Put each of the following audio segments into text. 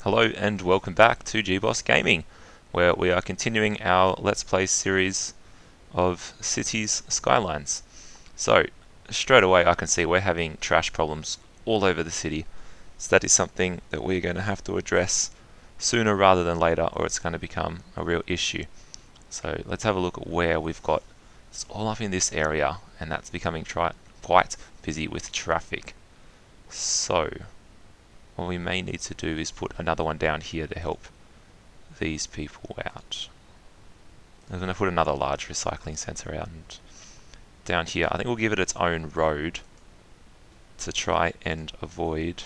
Hello and welcome back to GBoss Gaming, where we are continuing our Let's Play series of Cities Skylines. So, straight away I can see we're having trash problems all over the city, so that is something that we're going to have to address sooner rather than later, or it's going to become a real issue. So let's have a look at where we've got. It's all up in this area, and that's becoming quite busy with traffic. So what we may need to do is put another one down here to help these people out. I'm going to put another large recycling centre out, and down here I think we'll give it its own road to try and avoid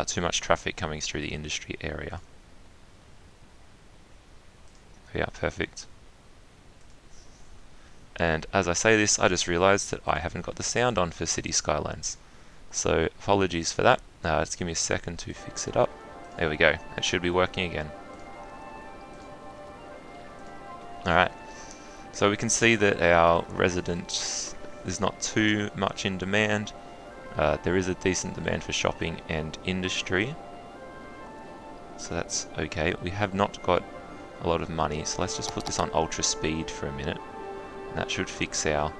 too much traffic coming through the industry area. Yeah, perfect. And as I say this, I just realised that I haven't got the sound on for City Skylines. So apologies for that. Just give me a second to fix it up. There we go. It should be working again. Alright. So we can see that our residence is not too much in demand. There is a decent demand for shopping and industry. So that's okay. We have not got a lot of money, so let's just put this on ultra speed for a minute. And that should fix our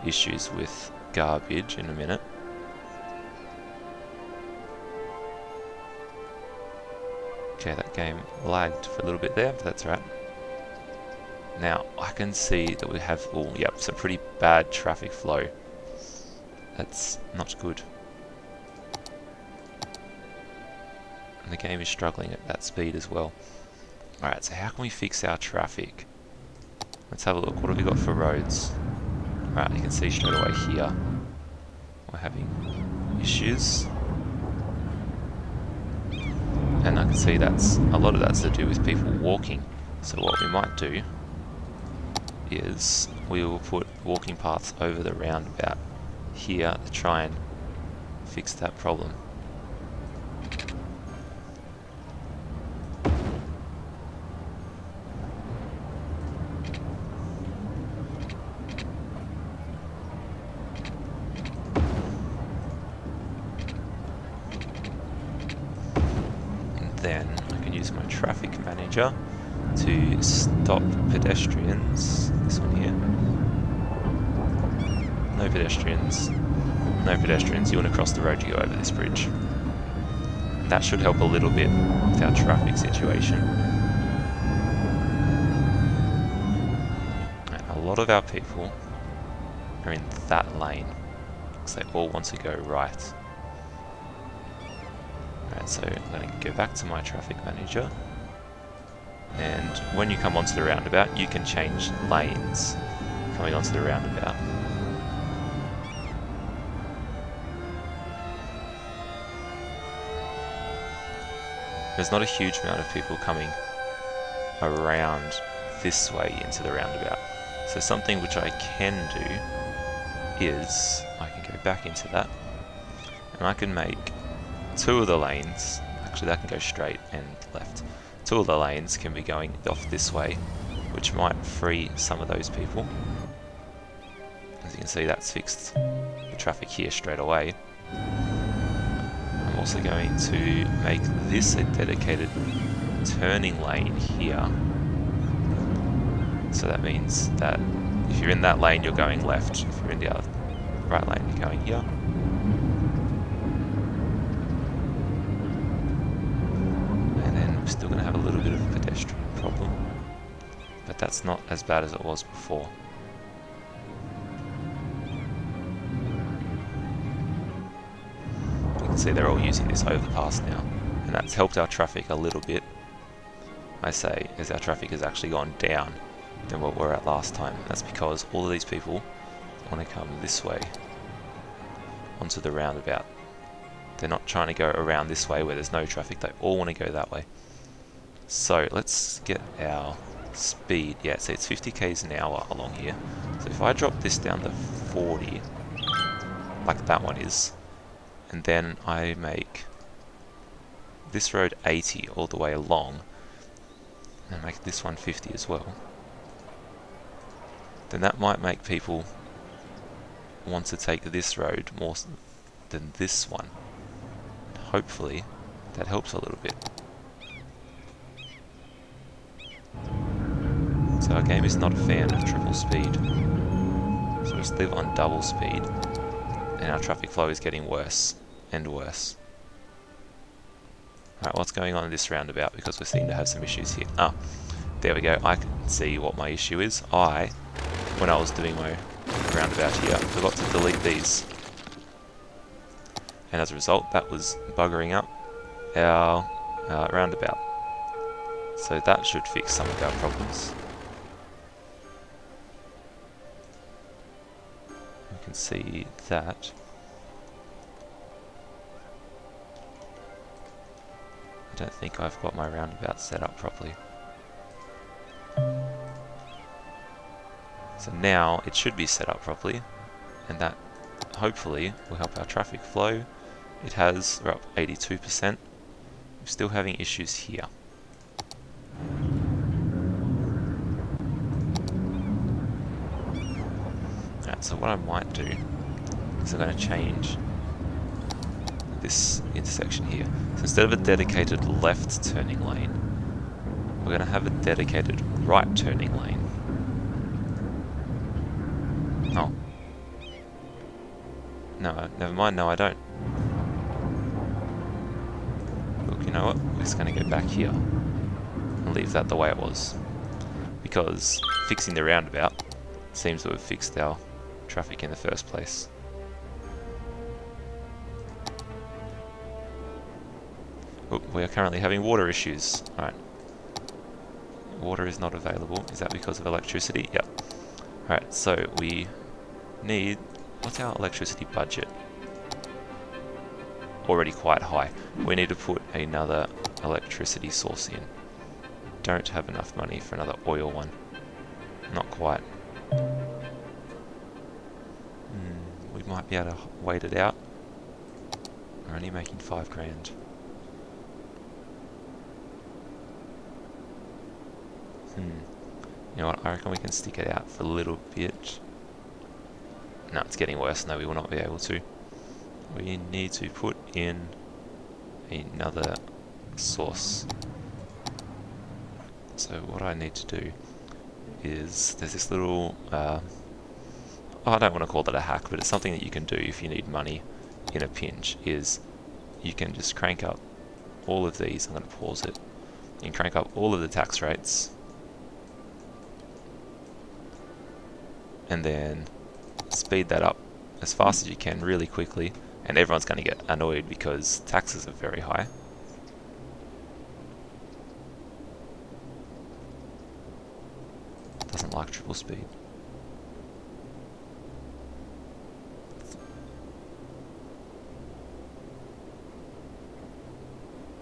issues with garbage in a minute. Okay, that game lagged for a little bit there, but that's right. Now, I can see that we have, some pretty bad traffic flow. That's not good. And the game is struggling at that speed as well. Alright, so how can we fix our traffic? Let's have a look. What have we got for roads? Alright, you can see straight away here we're having issues. And I can see that's a lot of that's to do with people walking. So what we might do is we will put walking paths over the roundabout here to try and fix that problem. Then I can use my traffic manager to stop pedestrians. This one here. No pedestrians. No pedestrians. You want to cross the road, you go over this bridge. That should help a little bit with our traffic situation. And a lot of our people are in that lane because they all want to go right. Alright, so I'm going to go back to my traffic manager, and when you come onto the roundabout you can change lanes coming onto the roundabout. There's not a huge amount of people coming around this way into the roundabout, so something which I can do is I can go back into that and I can make two of the lanes, actually that can go straight and left. Two of the lanes can be going off this way, which might free some of those people. As you can see, that's fixed the traffic here straight away. I'm also going to make this a dedicated turning lane here. So that means that if you're in that lane, you're going left. If you're in the other right lane, you're going here. Still going to have a little bit of a pedestrian problem, but that's not as bad as it was before. You can see they're all using this overpass now, and that's helped our traffic a little bit. I say, as our traffic has actually gone down than what we were at last time. That's because all of these people want to come this way onto the roundabout. They're not trying to go around this way where there's no traffic, they all want to go that way. So let's get our speed. Yeah, so it's 50 k's an hour along here. So if I drop this down to 40, like that one is, and then I make this road 80 all the way along, and make this one 50 as well, then that might make people want to take this road more than this one. And hopefully that helps a little bit. So our game is not a fan of triple speed. So we just live on double speed, and our traffic flow is getting worse and worse. Alright, what's going on in this roundabout? Because we seem to have some issues here. Ah, there we go. I can see what my issue is. When I was doing my roundabout here, forgot to delete these. And as a result, that was buggering up our roundabout. So that should fix some of our problems. You can see that. I don't think I've got my roundabout set up properly. So now it should be set up properly, and that hopefully will help our traffic flow. It has, we're up 82%. We're still having issues here. Alright, so what I might do is I'm going to change this intersection here. So instead of a dedicated left turning lane, we're going to have a dedicated right turning lane. Oh. No, never mind, no I don't. Look, you know what? We're just going to go back here and leave that the way it was. Because fixing the roundabout seems to have fixed our traffic in the first place. Oh, we are currently having water issues. Alright. Water is not available. Is that because of electricity? Yep. Alright, so we need... What's our electricity budget? Already quite high. We need to put another electricity source in. Don't have enough money for another oil one. Not quite. We might be able to wait it out. We're only making 5 grand. You know what, I reckon we can stick it out for a little bit. No, it's getting worse. No, we will not be able to. We need to put in another source. So what I need to do is, there's this little, I don't want to call that a hack, but it's something that you can do if you need money in a pinch, is you can just crank up all of these. I'm going to pause it. You can crank up all of the tax rates, and then speed that up as fast as you can really quickly, and everyone's going to get annoyed because taxes are very high. Doesn't like triple speed.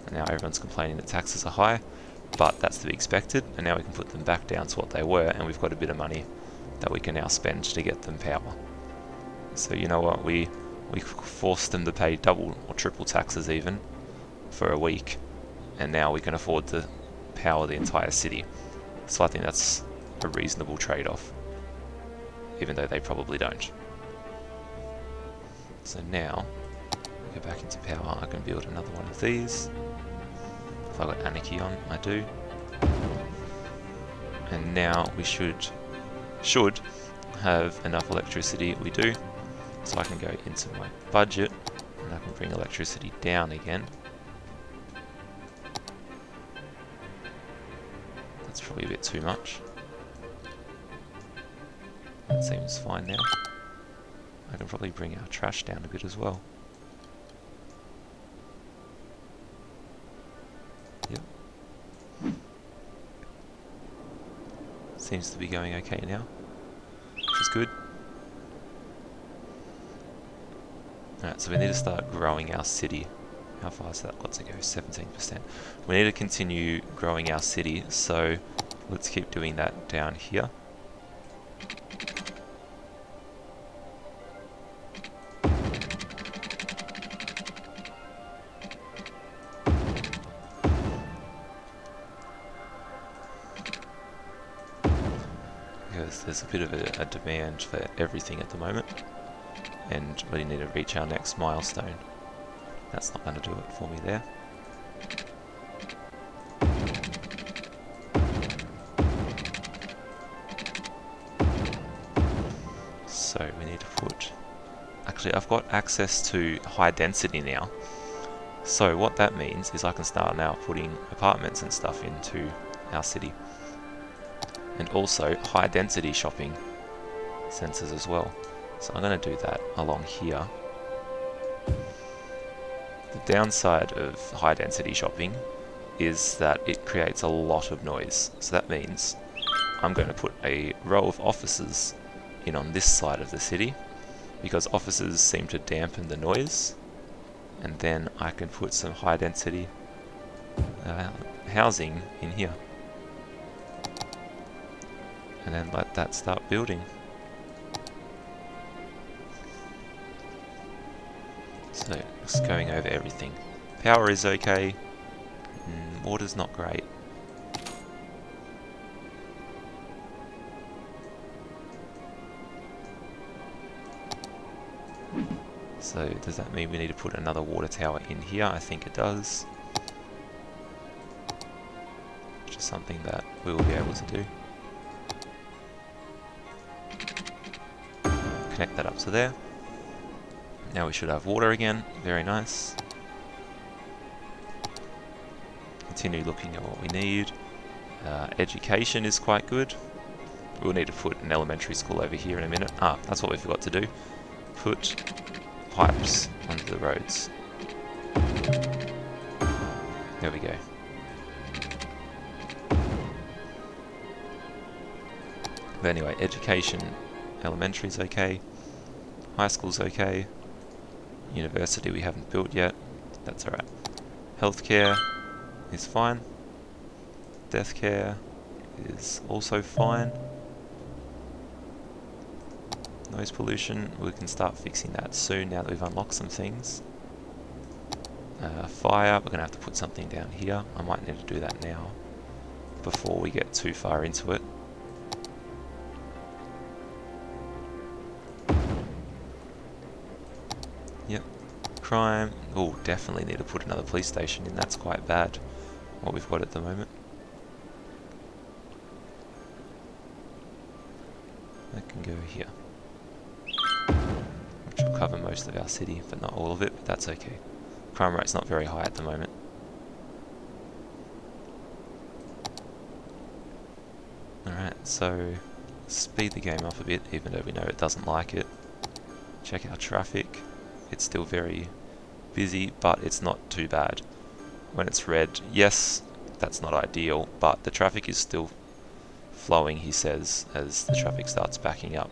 And now everyone's complaining that taxes are high, but that's to be expected, and now we can put them back down to what they were, and we've got a bit of money that we can now spend to get them power. So you know what, we forced them to pay double or triple taxes even for a week, and now we can afford to power the entire city. So I think that's a reasonable trade-off, even though they probably don't. So now, go back into power, I can build another one of these. If I've got Anarchy on, I do. And now we should have enough electricity. We do. So I can go into my budget and I can bring electricity down again. That's probably a bit too much. That seems fine now. I can probably bring our trash down a bit as well. Yep. Seems to be going okay now, which is good. Alright, so we need to start growing our city. How far has that got to go? 17%. We need to continue growing our city, so let's keep doing that down here. Because there's a bit of a demand for everything at the moment, and we need to reach our next milestone. That's not going to do it for me there. actually I've got access to high density now. So what that means is I can start now putting apartments and stuff into our city. And also high density shopping centers as well. So I'm going to do that along here. The downside of high density shopping is that it creates a lot of noise. So that means I'm going to put a row of offices in on this side of the city, because offices seem to dampen the noise, and then I can put some high density housing in here, and then let that start building. So just going over everything. Power is okay, water's not great. So does that mean we need to put another water tower in here? I think it does. Which is something that we will be able to do. Connect that up to there. Now we should have water again. Very nice. Continue looking at what we need. Education is quite good. We'll need to put an elementary school over here in a minute. Ah, that's what we forgot to do. Put pipes under the roads. There we go. But anyway, education, elementary is okay. High school's okay. University we haven't built yet. That's alright. Healthcare is fine. Death care is also fine. Noise pollution, we can start fixing that soon now that we've unlocked some things. Fire, we're going to have to put something down here. I might need to do that now before we get too far into it. Yep. Crime, oh, definitely need to put another police station in. That's quite bad, what we've got at the moment. That can go here. Which will cover most of our city, but not all of it, but that's okay. Crime rate's not very high at the moment. Alright, so speed the game up a bit, even though we know it doesn't like it. Check our traffic. It's still very busy, but it's not too bad. When it's red, yes, that's not ideal, but the traffic is still flowing, he says, as the traffic starts backing up.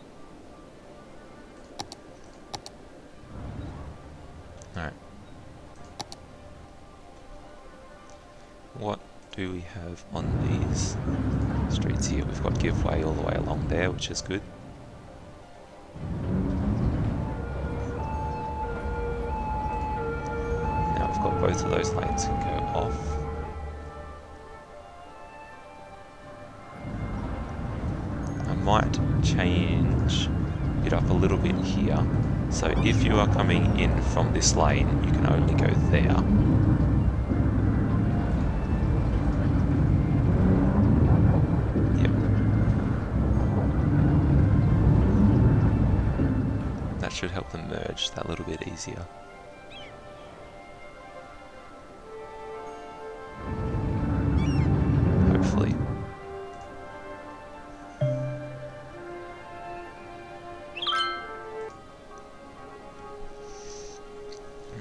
Alright. What do we have on these streets here? We've got giveaway all the way along there, which is good. Now we've got both of those lanes can go off. I might change it up a little bit here. So if you are coming in from this lane, you can only go there. Yep. That should help them merge that little bit easier. Hopefully.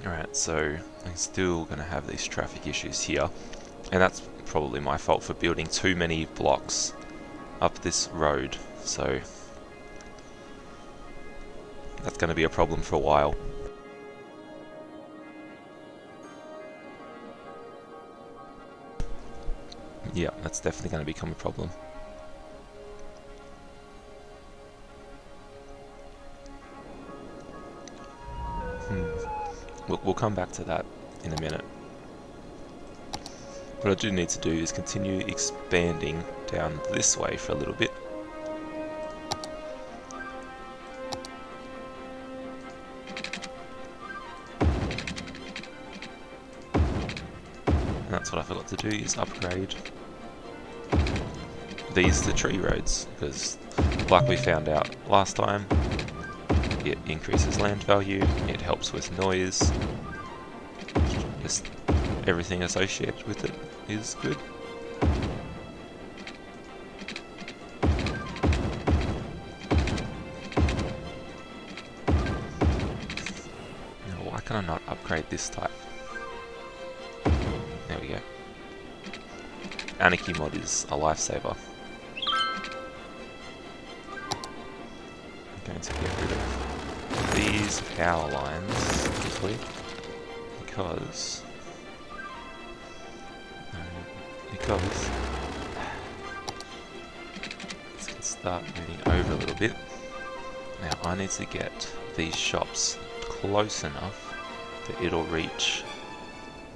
Alright, so I'm still going to have these traffic issues here, and that's probably my fault for building too many blocks up this road, so that's going to be a problem for a while. Yeah, that's definitely going to become a problem. We'll come back to that in a minute. What I do need to do is continue expanding down this way for a little bit. And that's what I forgot to do, is upgrade these to tree roads, because like we found out last time, It increases land value, it helps with noise, just everything associated with it is good. Now why can I not upgrade this type? There we go. Anarchy mod is a lifesaver. I'm going to get rid of these power lines quickly because let's start moving over a little bit. Now I need to get these shops close enough that it'll reach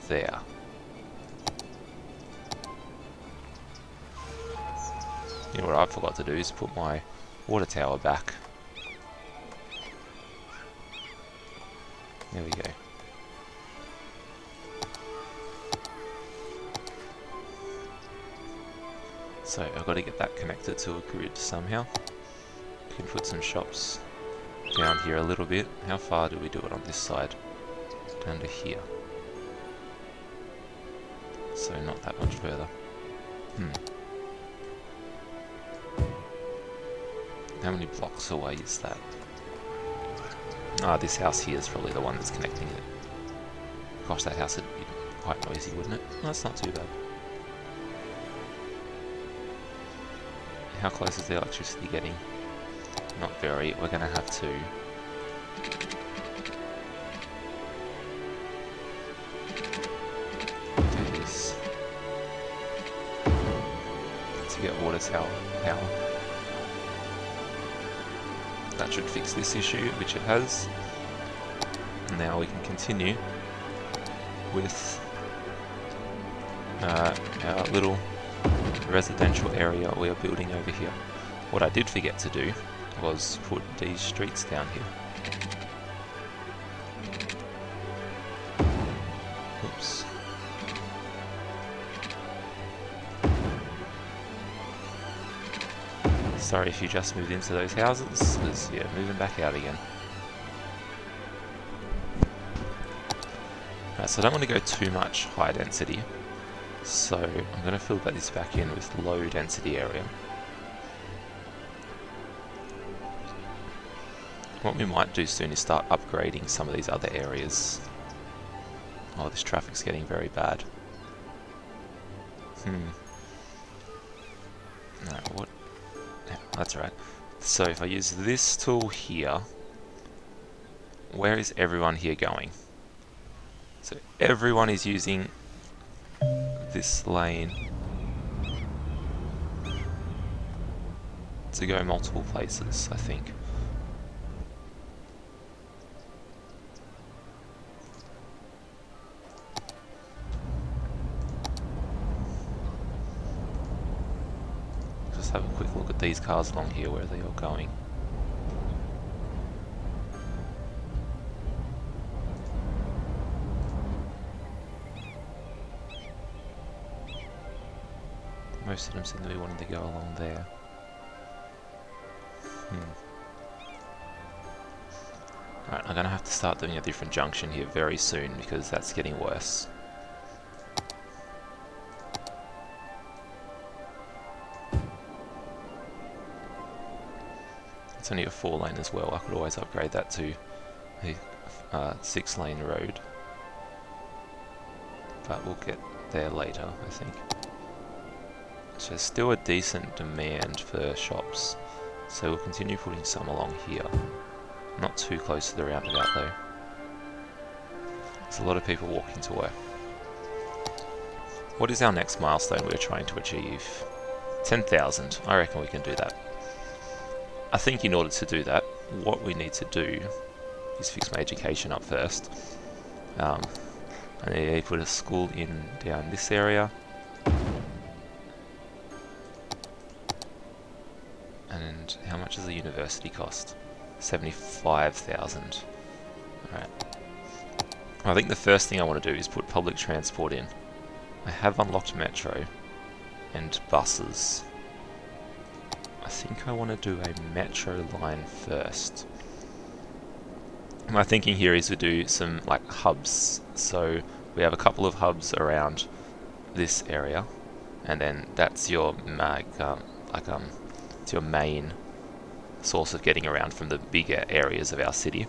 there. You know what I forgot to do is put my water tower back. There we go. So I've got to get that connected to a grid somehow. We can put some shops down here a little bit. How far do we do it on this side? Down to here. So not that much further. How many blocks away is that? Ah, this house here is probably the one that's connecting it. Gosh, that house would be quite noisy, wouldn't it? No, that's not too bad. How close is the electricity getting? Not very. We're going to have to do this to get water tower power. That should fix this issue, which it has. And now we can continue with our little residential area we are building over here. What I did forget to do was put these streets down here. Oops. Sorry if you just moved into those houses, because yeah, moving back out again. Right, so I don't want to go too much high density. So I'm going to fill this back in with low density area. What we might do soon is start upgrading some of these other areas. Oh, this traffic's getting very bad. No, what? That's right. So if I use this tool here, where is everyone here going? So everyone is using this lane to go multiple places, I think. Just have a quick look at these cars along here, where are they all going? Most of them seem to be wanting to go along there. Alright, I'm going to have to start doing a different junction here very soon because that's getting worse. It's only a 4-lane as well. I could always upgrade that to a 6-lane road. But we'll get there later, I think. So there's still a decent demand for shops, so we'll continue putting some along here. Not too close to the roundabout though. There's a lot of people walking to work. What is our next milestone we're trying to achieve? 10,000. I reckon we can do that. I think in order to do that, what we need to do is fix my education up first. I need to put a school in down this area. And how much does the university cost? 75,000. Alright. I think the first thing I want to do is put public transport in. I have unlocked metro and buses. I think I want to do a metro line first. My thinking here is we do some like hubs. So we have a couple of hubs around this area, and then that's your it's your main source of getting around from the bigger areas of our city,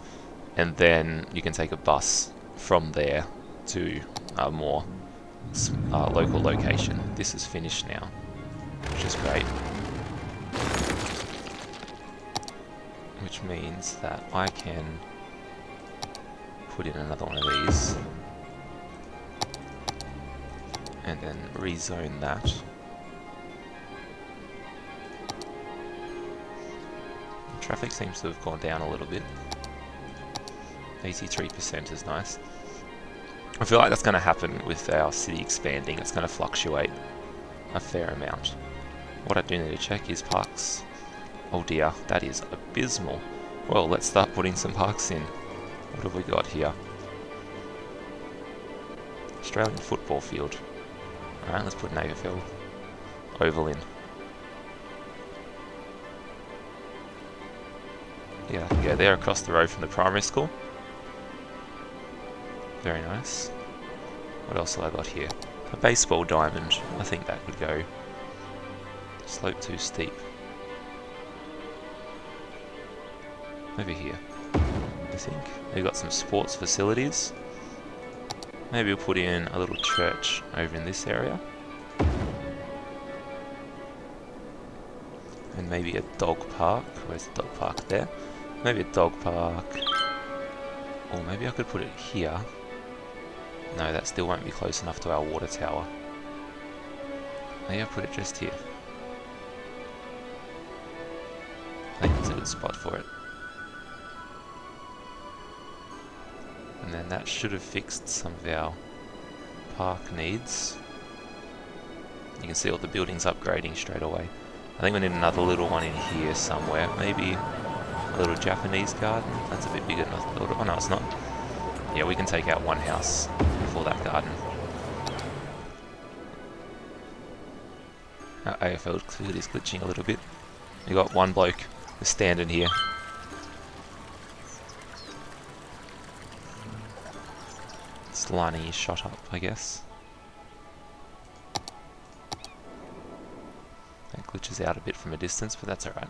and then you can take a bus from there to a more local location. This is finished now, which is great. Which means that I can put in another one of these and then rezone that. Traffic seems to have gone down a little bit. 83% is nice. I feel like that's going to happen with our city expanding. It's going to fluctuate a fair amount. What I do need to check is parks. Oh dear, that is abysmal. Well, let's start putting some parks in. What have we got here? Australian football field. Alright, let's put an AFL oval in. Yeah, I can go there across the road from the primary school. Very nice. What else have I got here? A baseball diamond. I think that would go. Slope too steep. Over here, I think. We've got some sports facilities. Maybe we'll put in a little church over in this area. And maybe a dog park. Where's the dog park? There. Maybe a dog park. Or maybe I could put it here. No, that still won't be close enough to our water tower. Maybe I'll put it just here. I think that's a good spot for it. And then that should have fixed some of our park needs. You can see all the buildings upgrading straight away. I think we need another little one in here somewhere. Maybe a little Japanese garden. That's a bit bigger than I thought. Oh no, it's not. Yeah, we can take out one house for that garden. Our AFL field is glitching a little bit. We got one bloke standing here. Just lining his shot up, I guess. That glitches out a bit from a distance, but that's alright.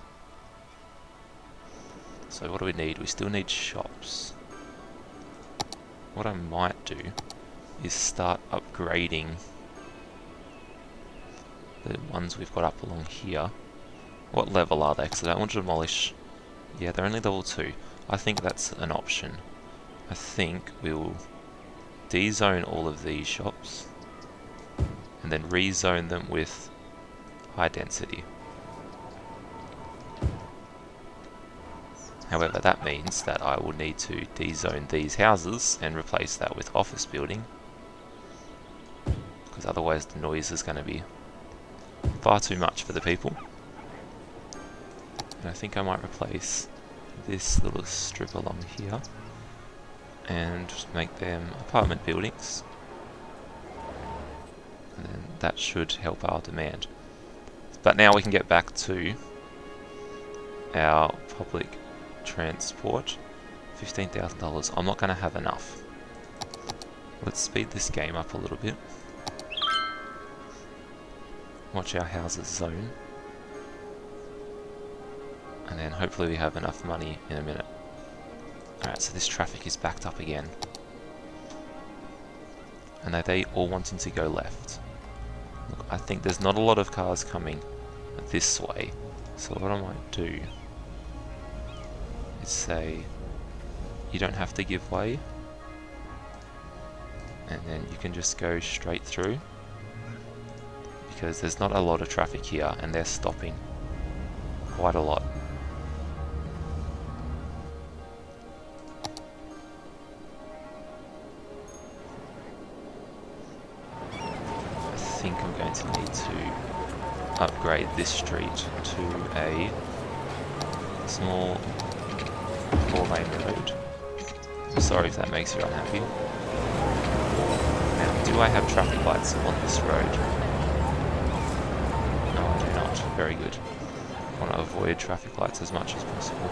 So what do we need? We still need shops. What I might do is start upgrading the ones we've got up along here. What level are they? Because I don't want to demolish. Yeah, they're only level 2. I think that's an option. I think we'll dezone all of these shops and then rezone them with high density. However, that means that I will need to dezone these houses and replace that with office building, because otherwise the noise is going to be far too much for the people. And I think I might replace this little strip along here and just make them apartment buildings, and then that should help our demand. But now we can get back to our public transport. $15,000. I'm not going to have enough. Let's speed this game up a little bit. Watch our houses zone. And then hopefully we have enough money in a minute. Alright, so this traffic is backed up again. And are they all wanting to go left? Look, I think there's not a lot of cars coming this way. So what I might do is say, you don't have to give way. And then you can just go straight through. Because there's not a lot of traffic here and they're stopping quite a lot. I think I'm going to need to upgrade this street to a small 4-lane road. I'm sorry if that makes you unhappy. Now, do I have traffic lights on this road? No, I do not. Very good. I want to avoid traffic lights as much as possible.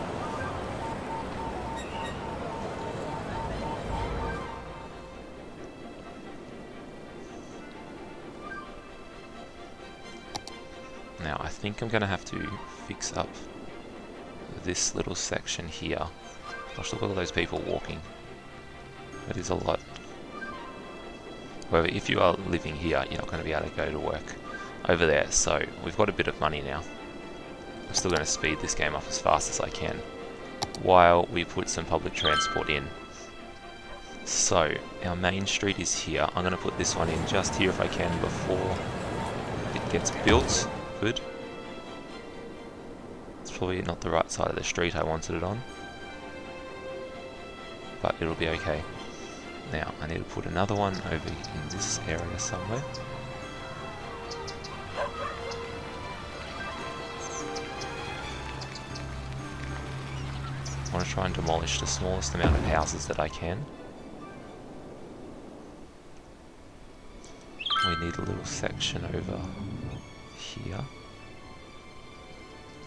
think I'm going to have to fix up this little section here. Gosh, look at all those people walking. That is a lot. However, if you are living here, you're not going to be able to go to work over there. So we've got a bit of money now. I'm still going to speed this game up as fast as I can while we put some public transport in. So our main street is here. I'm going to put this one in just here if I can before it gets built. Good. It's probably not the right side of the street I wanted it on, but it'll be okay. Now I need to put another one over in this area somewhere. I want to try and demolish the smallest amount of houses that I can. We need a little section over here.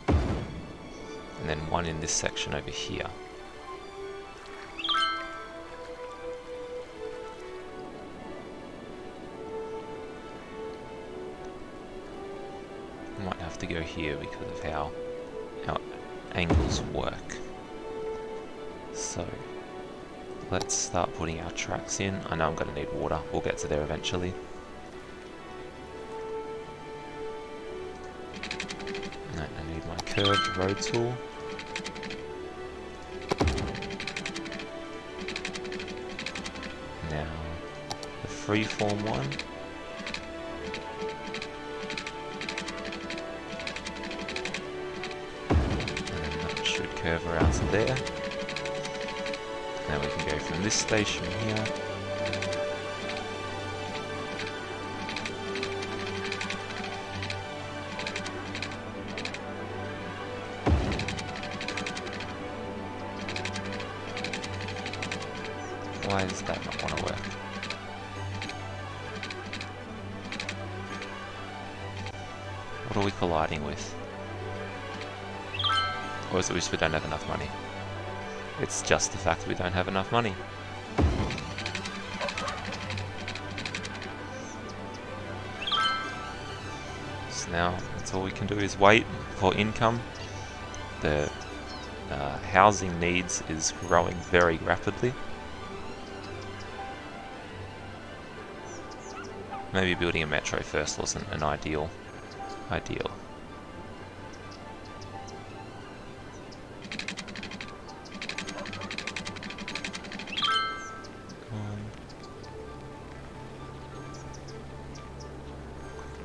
And then one in this section over here. Might have to go here because of how our angles work. So let's start putting our tracks in. I know I'm going to need water. We'll get to there eventually. Right, I need my curved road tool. Now the freeform one. Curve around to there. Now we can go from this station here. Why does that not want to work? What are we colliding with? Or is it we don't have enough money? It's just the fact that we don't have enough money. So now, that's all we can do is wait for income. The housing needs is growing very rapidly. Maybe building a metro first wasn't an ideal.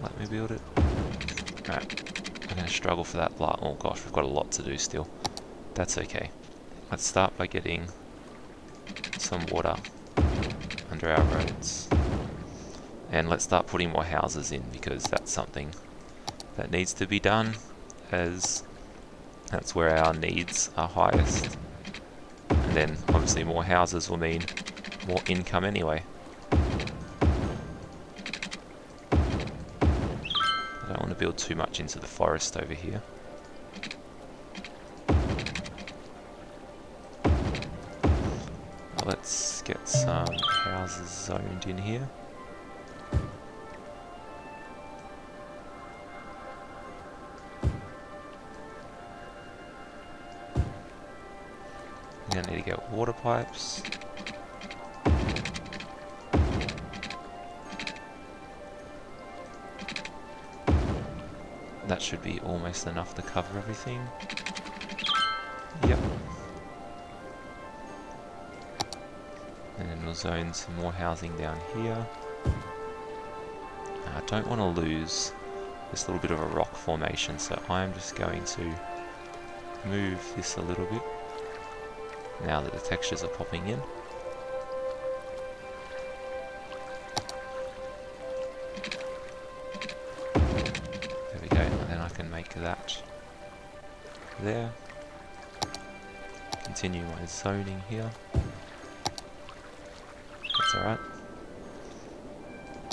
Let me build it. Right, I'm going to struggle for that block. Oh gosh, we've got a lot to do still. That's okay. Let's start by getting some water under our roads. And let's start putting more houses in, because that's something that needs to be done, as that's where our needs are highest. And then obviously more houses will mean more income anyway. I don't want to build too much into the forest over here. Let's get some houses zoned in here. I'm going to need to get water pipes. That should be almost enough to cover everything. Yep. And then we'll zone some more housing down here. I don't want to lose this little bit of a rock formation, so I'm just going to move this a little bit now that the textures are popping in. There we go, and then I can make that there. Continue my zoning here. That's alright.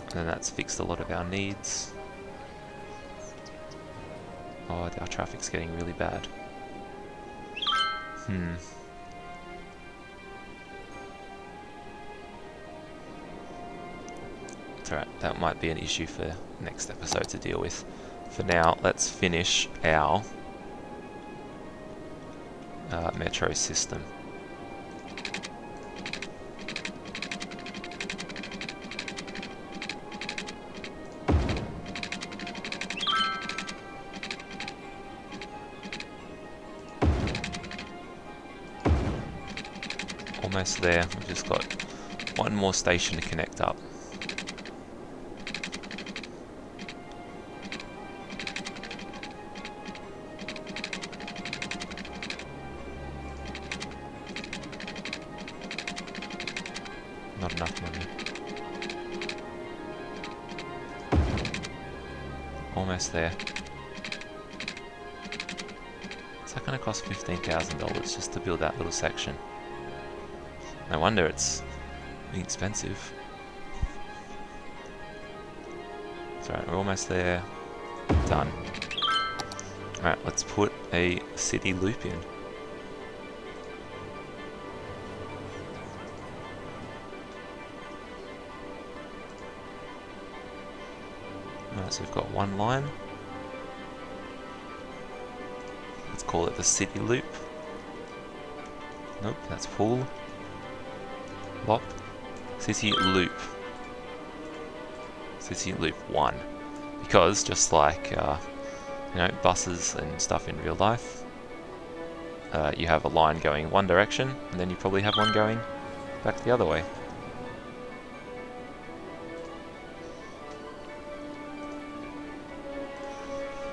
And then that's fixed a lot of our needs. Oh, our traffic's getting really bad. It's alright, that might be an issue for next episode to deal with. For now, let's finish our metro system. Almost there. We've just got one more station to connect up. Not enough money. Almost there. Is that going to cost $15,000 just to build that little section? No wonder it's expensive. It's alright, we're almost there. Done. Alright, let's put a city loop in. Alright, so we've got one line. Let's call it the city loop. Nope, that's full. Lop. City loop. City loop 1. Because just like you know, buses and stuff in real life, you have a line going one direction, and then you probably have one going back the other way.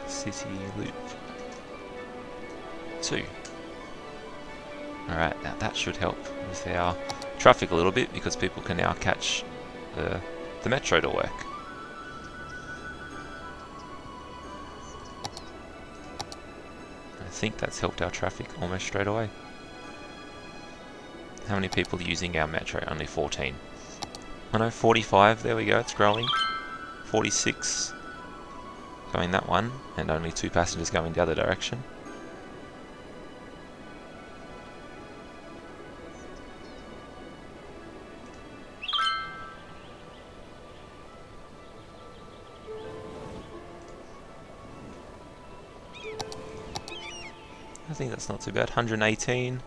City loop 2. Alright, now that should help with our traffic a little bit, because people can now catch the metro to work. I think that's helped our traffic almost straight away. How many people are using our metro? Only 14. I know, 45, there we go, it's growing. 46 going that one, and only 2 passengers going the other direction. I think that's not too bad. 118.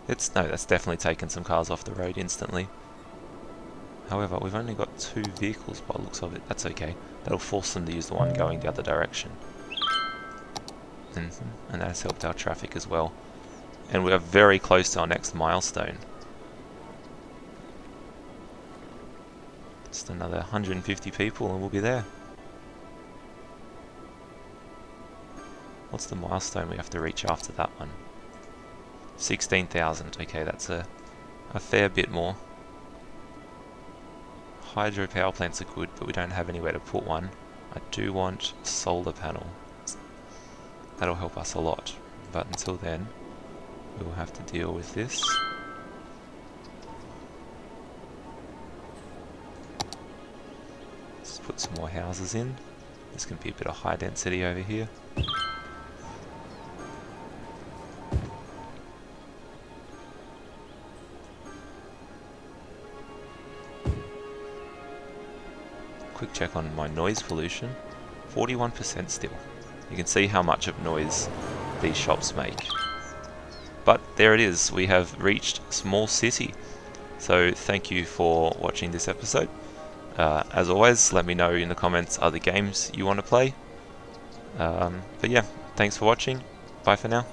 No, that's definitely taken some cars off the road instantly. However, we've only got 2 vehicles by the looks of it. That's okay. That'll force them to use the one going the other direction. And that has helped our traffic as well. And we are very close to our next milestone. Just another 150 people and we'll be there. What's the milestone we have to reach after that one? 16,000. Okay, that's a fair bit more. Hydro power plants are good, but we don't have anywhere to put one. I do want solar panel. That'll help us a lot. But until then, we will have to deal with this. Let's put some more houses in. There's going to be a bit of high density over here. Quick check on my noise pollution. 41% still. You can see how much of noise these shops make. But there it is, we have reached small city. So thank you for watching this episode. As always, let me know in the comments other games you want to play. But yeah, thanks for watching. Bye for now.